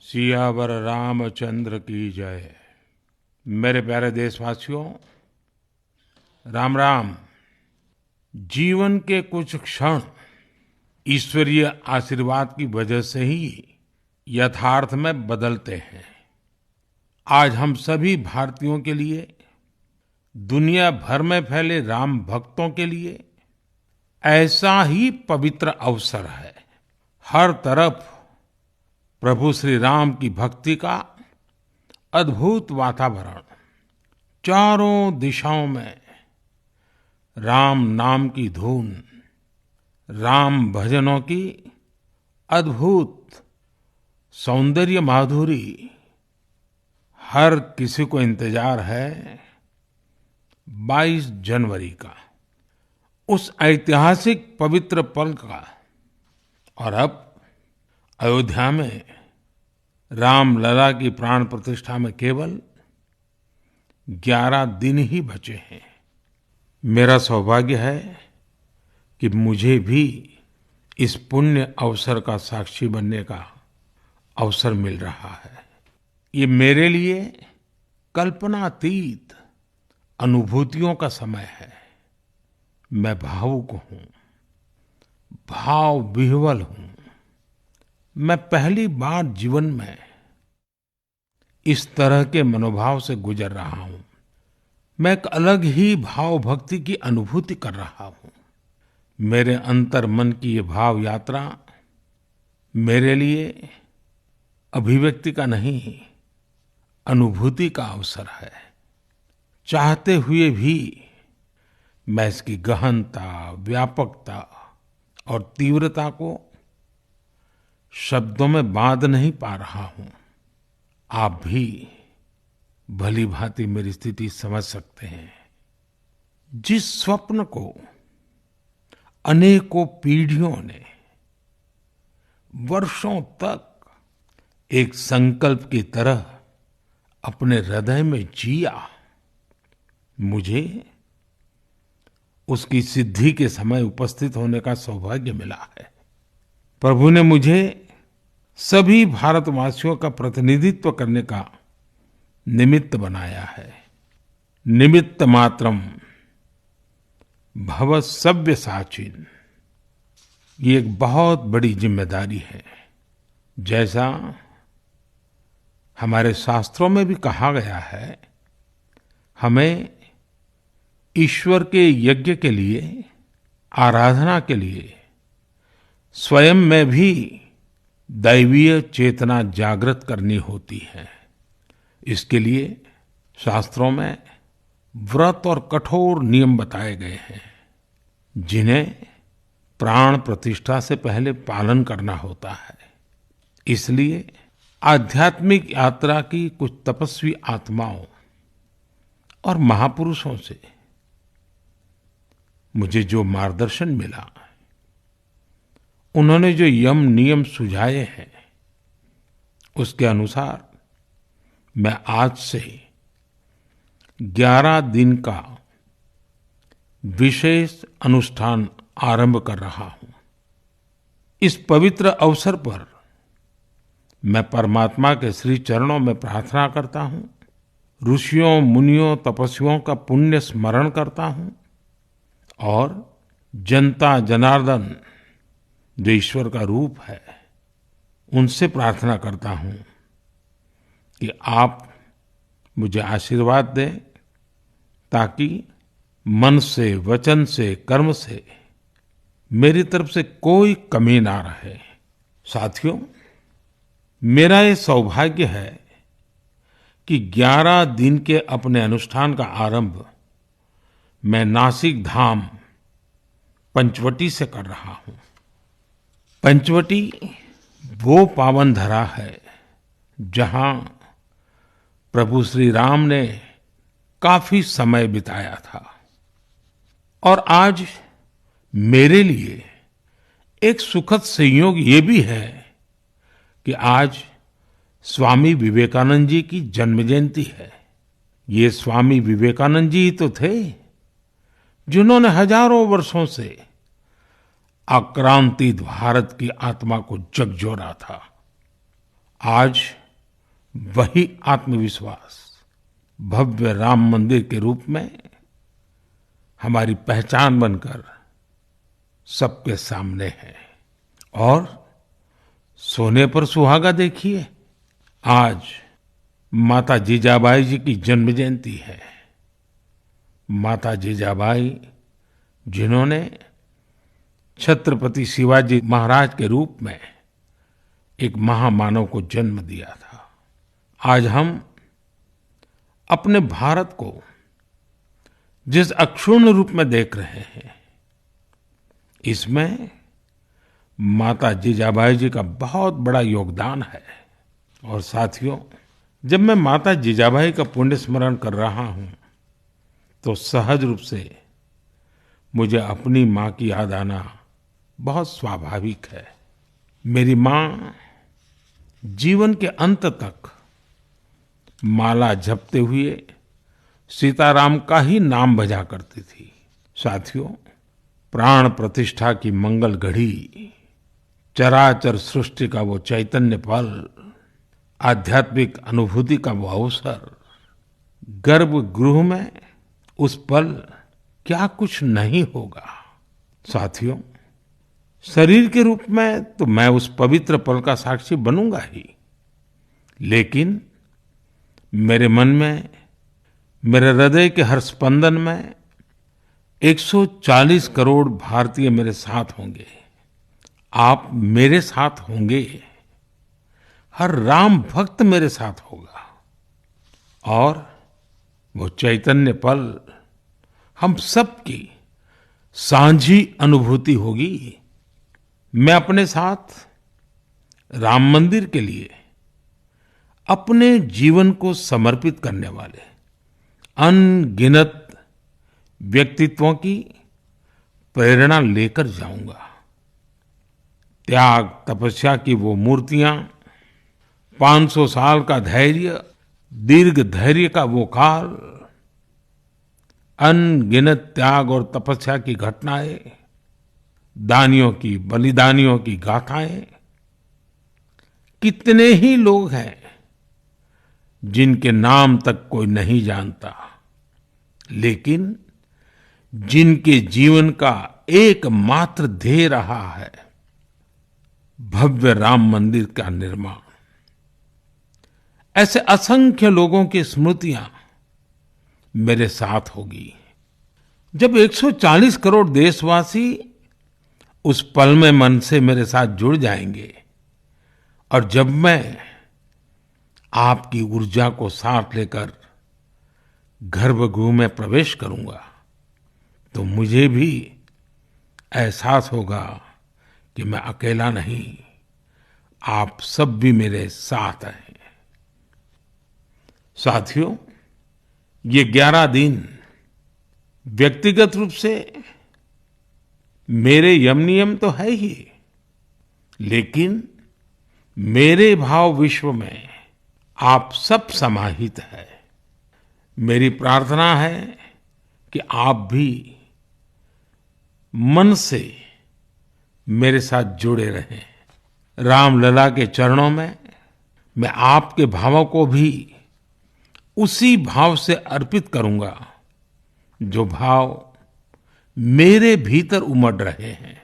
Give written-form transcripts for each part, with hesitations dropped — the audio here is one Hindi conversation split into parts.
सियावर रामचंद्र की जय। मेरे प्यारे देशवासियों, राम राम। जीवन के कुछ क्षण ईश्वरीय आशीर्वाद की वजह से ही यथार्थ में बदलते हैं। आज हम सभी भारतीयों के लिए, दुनिया भर में फैले राम भक्तों के लिए ऐसा ही पवित्र अवसर है। हर तरफ प्रभु श्री राम की भक्ति का अद्भुत वातावरण, चारों दिशाओं में राम नाम की धुन, राम भजनों की अद्भुत सौंदर्य माधुरी। हर किसी को इंतजार है 22 जनवरी का, उस ऐतिहासिक पवित्र पल का। और अब अयोध्या में रामलला की प्राण प्रतिष्ठा में केवल 11 दिन ही बचे हैं। मेरा सौभाग्य है कि मुझे भी इस पुण्य अवसर का साक्षी बनने का अवसर मिल रहा है। ये मेरे लिए कल्पनातीत अनुभूतियों का समय है। मैं भावुक हूँ, भाव विह्वल हूँ। मैं पहली बार जीवन में इस तरह के मनोभाव से गुजर रहा हूँ। मैं एक अलग ही भाव भक्ति की अनुभूति कर रहा हूँ। मेरे अंतर मन की ये भाव यात्रा मेरे लिए अभिव्यक्ति का नहीं, अनुभूति का अवसर है। चाहते हुए भी मैं इसकी गहनता, व्यापकता और तीव्रता को शब्दों में बांध नहीं पा रहा हूँ। आप भी भली भांति मेरी स्थिति समझ सकते हैं। जिस स्वप्न को अनेकों पीढ़ियों ने वर्षों तक एक संकल्प की तरह अपने हृदय में जिया, मुझे उसकी सिद्धि के समय उपस्थित होने का सौभाग्य मिला है। प्रभु ने मुझे सभी भारतवासियों का प्रतिनिधित्व करने का निमित्त बनाया है। निमित्त मात्रम भव सव्यसाचिन। ये एक बहुत बड़ी जिम्मेदारी है। जैसा हमारे शास्त्रों में भी कहा गया है, हमें ईश्वर के यज्ञ के लिए, आराधना के लिए स्वयं में भी दैवीय चेतना जागृत करनी होती है। इसके लिए शास्त्रों में व्रत और कठोर नियम बताए गए हैं, जिन्हें प्राण प्रतिष्ठा से पहले पालन करना होता है। इसलिए आध्यात्मिक यात्रा की कुछ तपस्वी आत्माओं और महापुरुषों से मुझे जो मार्गदर्शन मिला, उन्होंने जो यम नियम सुझाए हैं, उसके अनुसार मैं आज से 11 दिन का विशेष अनुष्ठान आरंभ कर रहा हूं। इस पवित्र अवसर पर मैं परमात्मा के श्री चरणों में प्रार्थना करता हूं, ऋषियों, मुनियों, तपस्वियों का पुण्य स्मरण करता हूं और जनता जनार्दन, जो ईश्वर का रूप है, उनसे प्रार्थना करता हूं कि आप मुझे आशीर्वाद दें, ताकि मन से, वचन से, कर्म से मेरी तरफ से कोई कमी ना रहे। साथियों, मेरा ये सौभाग्य है कि 11 दिन के अपने अनुष्ठान का आरंभ मैं नासिक धाम पंचवटी से कर रहा हूं। पंचवटी वो पावन धरा है जहां प्रभु श्री राम ने काफी समय बिताया था। और आज मेरे लिए एक सुखद संयोग ये भी है कि आज स्वामी विवेकानंद जी की जन्म जयंती है। ये स्वामी विवेकानंद जी ही तो थे जिन्होंने हजारों वर्षों से आक्रांतित भारत की आत्मा को झकझोरा था। आज वही आत्मविश्वास भव्य राम मंदिर के रूप में हमारी पहचान बनकर सबके सामने है। और सोने पर सुहागा देखिए, आज माता जीजाबाई जी की जन्म जयंती है। माता जीजाबाई जिन्होंने छत्रपति शिवाजी महाराज के रूप में एक महामानव को जन्म दिया था। आज हम अपने भारत को जिस अक्षुण्ण रूप में देख रहे हैं, इसमें माता जीजाबाई जी का बहुत बड़ा योगदान है। और साथियों, जब मैं माता जीजाबाई का पुण्य स्मरण कर रहा हूं तो सहज रूप से मुझे अपनी माँ की याद आना बहुत स्वाभाविक है। मेरी माँ जीवन के अंत तक माला जपते हुए सीताराम का ही नाम भजा करती थी। साथियों, प्राण प्रतिष्ठा की मंगल घड़ी, चराचर सृष्टि का वो चैतन्य पल, आध्यात्मिक अनुभूति का वो अवसर, गर्भगृह में उस पल क्या कुछ नहीं होगा। साथियों, शरीर के रूप में तो मैं उस पवित्र पल का साक्षी बनूंगा ही, लेकिन मेरे मन में, मेरे हृदय के हर स्पंदन में 140 करोड़ भारतीय मेरे साथ होंगे। आप मेरे साथ होंगे, हर राम भक्त मेरे साथ होगा और वो चैतन्य पल हम सबकी साझी अनुभूति होगी। मैं अपने साथ राम मंदिर के लिए अपने जीवन को समर्पित करने वाले अनगिनत व्यक्तित्वों की प्रेरणा लेकर जाऊंगा। त्याग तपस्या की वो मूर्तियां, 500 साल का धैर्य, दीर्घ धैर्य का वो काल, अनगिनत त्याग और तपस्या की घटनाएं, दानियों की, बलिदानियों की गाथाएं, कितने ही लोग हैं जिनके नाम तक कोई नहीं जानता, लेकिन जिनके जीवन का एकमात्र ध्येय रहा है भव्य राम मंदिर का निर्माण। ऐसे असंख्य लोगों की स्मृतियां मेरे साथ होगी। जब 140 करोड़ देशवासी उस पल में मन से मेरे साथ जुड़ जाएंगे और जब मैं आपकी ऊर्जा को साथ लेकर गर्भगृह में प्रवेश करूंगा तो मुझे भी एहसास होगा कि मैं अकेला नहीं, आप सब भी मेरे साथ हैं। साथियों, ये 11 दिन व्यक्तिगत रूप से मेरे यम नियम तो है ही, लेकिन मेरे भाव विश्व में आप सब समाहित है। मेरी प्रार्थना है कि आप भी मन से मेरे साथ जुड़े रहें। रामलला के चरणों में मैं आपके भावों को भी उसी भाव से अर्पित करूंगा जो भाव मेरे भीतर उमड़ रहे हैं।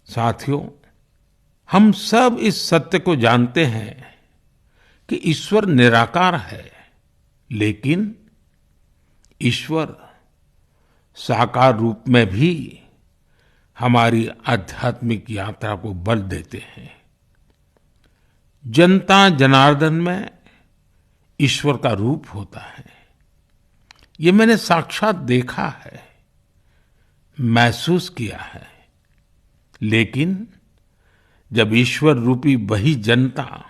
साथियों, हम सब इस सत्य को जानते हैं कि ईश्वर निराकार है, लेकिन ईश्वर साकार रूप में भी हमारी आध्यात्मिक यात्रा को बल देते हैं। जनता जनार्दन में ईश्वर का रूप होता है, ये मैंने साक्षात देखा है, महसूस किया है। लेकिन जब ईश्वर रूपी वही जनता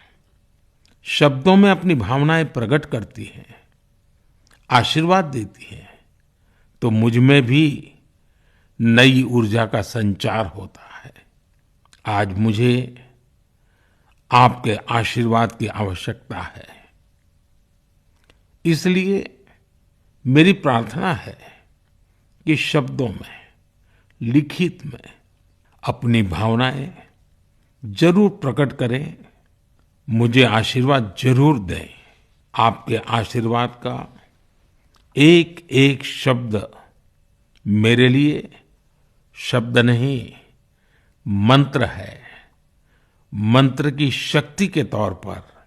शब्दों में अपनी भावनाएं प्रकट करती है, आशीर्वाद देती है, तो मुझ में भी नई ऊर्जा का संचार होता है। आज मुझे आपके आशीर्वाद की आवश्यकता है, इसलिए मेरी प्रार्थना है कि शब्दों में, लिखित में अपनी भावनाएं जरूर प्रकट करें, मुझे आशीर्वाद जरूर दें। आपके आशीर्वाद का एक एक शब्द मेरे लिए शब्द नहीं, मंत्र है। मंत्र की शक्ति के तौर पर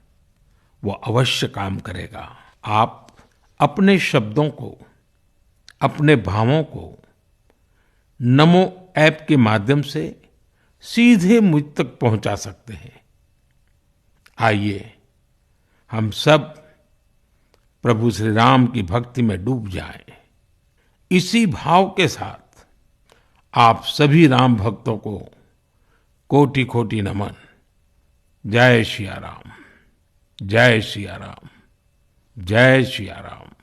वो अवश्य काम करेगा। आप अपने शब्दों को, अपने भावों को नमो ऐप के माध्यम से सीधे मुझ तक पहुंचा सकते हैं। आइए हम सब प्रभु श्री राम की भक्ति में डूब जाएं। इसी भाव के साथ आप सभी राम भक्तों को कोटि कोटि नमन। जय सिया राम, जय सिया राम, जय सिया राम।